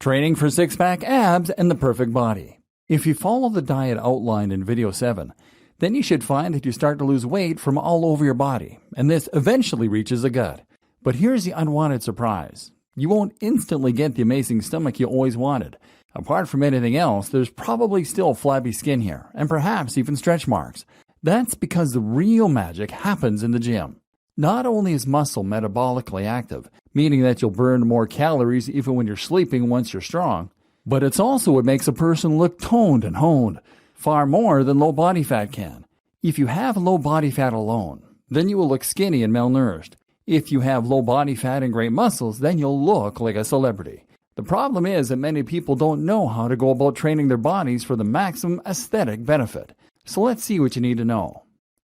Training for six-pack abs and the perfect body. If you follow the diet outlined in video 7, then you should find that you start to lose weight from all over your body, and this eventually reaches the gut. But here's the unwanted surprise. You won't instantly get the amazing stomach you always wanted. Apart from anything else, there's probably still flabby skin here, and perhaps even stretch marks. That's because the real magic happens in the gym. Not only is muscle metabolically active, meaning that you'll burn more calories even when you're sleeping once you're strong, but it's also what makes a person look toned and honed, far more than low body fat can. If you have low body fat alone, then you will look skinny and malnourished. If you have low body fat and great muscles, then you'll look like a celebrity. The problem is that many people don't know how to go about training their bodies for the maximum aesthetic benefit. So let's see what you need to know.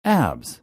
Abs.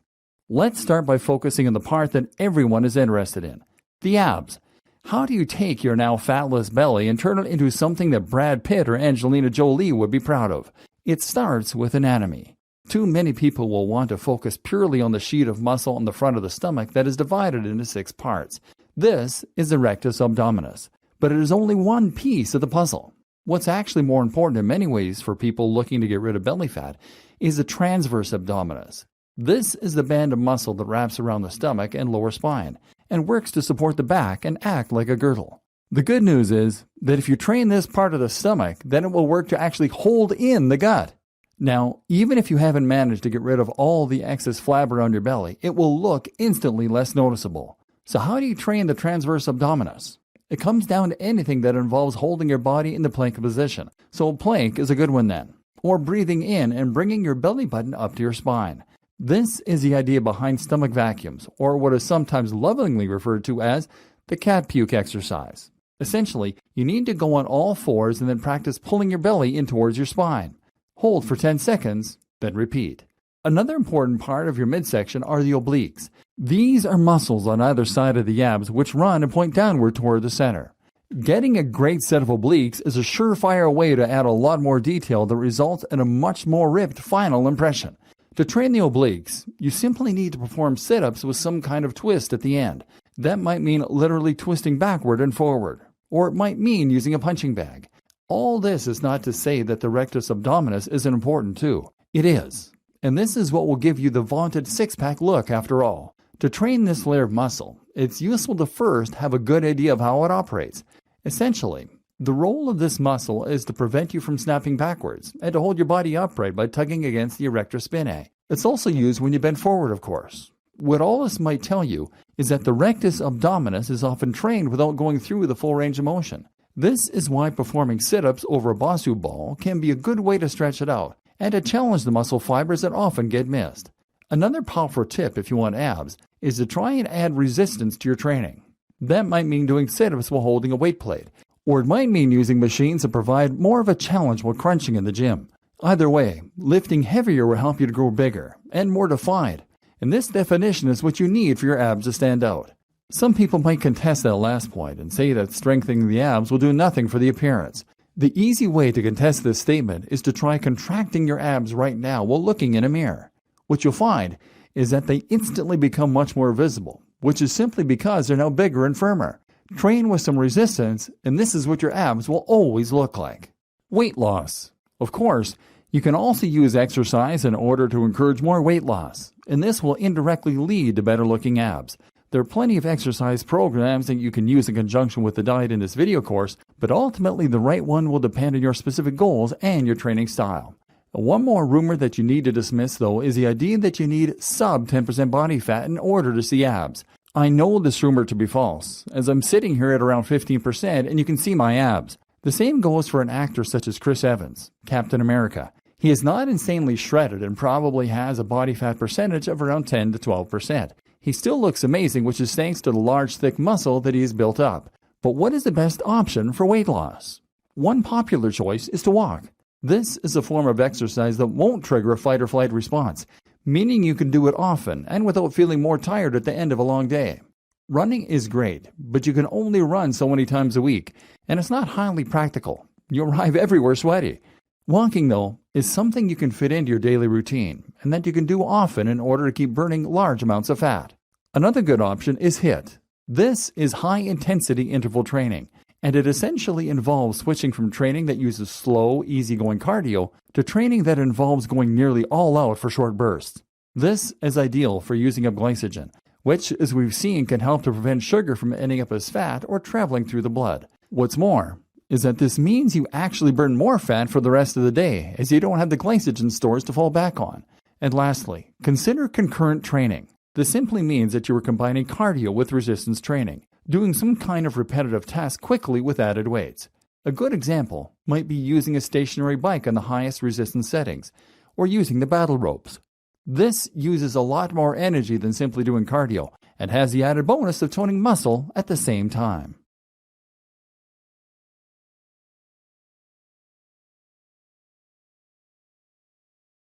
Let's start by focusing on the part that everyone is interested in, the abs. How do you take your now fatless belly and turn it into something that Brad Pitt or Angelina Jolie would be proud of? It starts with anatomy. Too many people will want to focus purely on the sheet of muscle on the front of the stomach that is divided into 6 parts. This is the rectus abdominis, but it is only one piece of the puzzle. What's actually more important in many ways for people looking to get rid of belly fat is the transverse abdominis. This is the band of muscle that wraps around the stomach and lower spine, and works to support the back and act like a girdle. The good news is that if you train this part of the stomach, then it will work to actually hold in the gut. Now, even if you haven't managed to get rid of all the excess flab around your belly, it will look instantly less noticeable. So how do you train the transverse abdominis? It comes down to anything that involves holding your body in the plank position. So plank is a good one then. Or breathing in and bringing your belly button up to your spine. This is the idea behind stomach vacuums, or what is sometimes lovingly referred to as the cat puke exercise. Essentially, you need to go on all fours and then practice pulling your belly in towards your spine. Hold for 10 seconds, then repeat. Another important part of your midsection are the obliques. These are muscles on either side of the abs which run and point downward toward the center. Getting a great set of obliques is a surefire way to add a lot more detail that results in a much more ripped final impression. To train the obliques, you simply need to perform sit-ups with some kind of twist at the end. That might mean literally twisting backward and forward, or it might mean using a punching bag. All this is not to say that the rectus abdominis isn't important too. It is, and this is what will give you the vaunted six-pack look after all. To train this layer of muscle, it's useful to first have a good idea of how it operates. Essentially, the role of this muscle is to prevent you from snapping backwards and to hold your body upright by tugging against the erector spinae. It's also used when you bend forward, of course. What all this might tell you is that the rectus abdominis is often trained without going through the full range of motion. This is why performing sit-ups over a Bosu ball can be a good way to stretch it out and to challenge the muscle fibers that often get missed. Another powerful tip if you want abs is to try and add resistance to your training. That might mean doing sit-ups while holding a weight plate, or it might mean using machines that provide more of a challenge while crunching in the gym. Either way, lifting heavier will help you to grow bigger and more defined, and this definition is what you need for your abs to stand out. Some people might contest that last point and say that strengthening the abs will do nothing for the appearance. The easy way to contest this statement is to try contracting your abs right now while looking in a mirror. What you'll find is that they instantly become much more visible, which is simply because they're now bigger and firmer. Train with some resistance, and this is what your abs will always look like. Weight loss. Of course, you can also use exercise in order to encourage more weight loss, and this will indirectly lead to better looking abs. There are plenty of exercise programs that you can use in conjunction with the diet in this video course, but ultimately the right one will depend on your specific goals and your training style. One more rumor that you need to dismiss, though, is the idea that you need sub 10% body fat in order to see abs. I know this rumor to be false, as I'm sitting here at around 15% and you can see my abs. The same goes for an actor such as Chris Evans, Captain America. He is not insanely shredded and probably has a body fat percentage of around 10 to 12%. He still looks amazing, which is thanks to the large thick muscle that he has built up. But what is the best option for weight loss? One popular choice is to walk. This is a form of exercise that won't trigger a fight or flight response, meaning you can do it often and without feeling more tired at the end of a long day. Running is great, but you can only run so many times a week, and it's not highly practical. You arrive everywhere sweaty. Walking, though, is something you can fit into your daily routine, and that you can do often in order to keep burning large amounts of fat. Another good option is HIIT. This is high-intensity interval training. And it essentially involves switching from training that uses slow, easygoing cardio to training that involves going nearly all out for short bursts. This is ideal for using up glycogen, which, as we've seen, can help to prevent sugar from ending up as fat or traveling through the blood. What's more is that this means you actually burn more fat for the rest of the day, as you don't have the glycogen stores to fall back on. And lastly, consider concurrent training. This simply means that you are combining cardio with resistance training, doing some kind of repetitive task quickly with added weights. A good example might be using a stationary bike on the highest resistance settings, or using the battle ropes. This uses a lot more energy than simply doing cardio, and has the added bonus of toning muscle at the same time.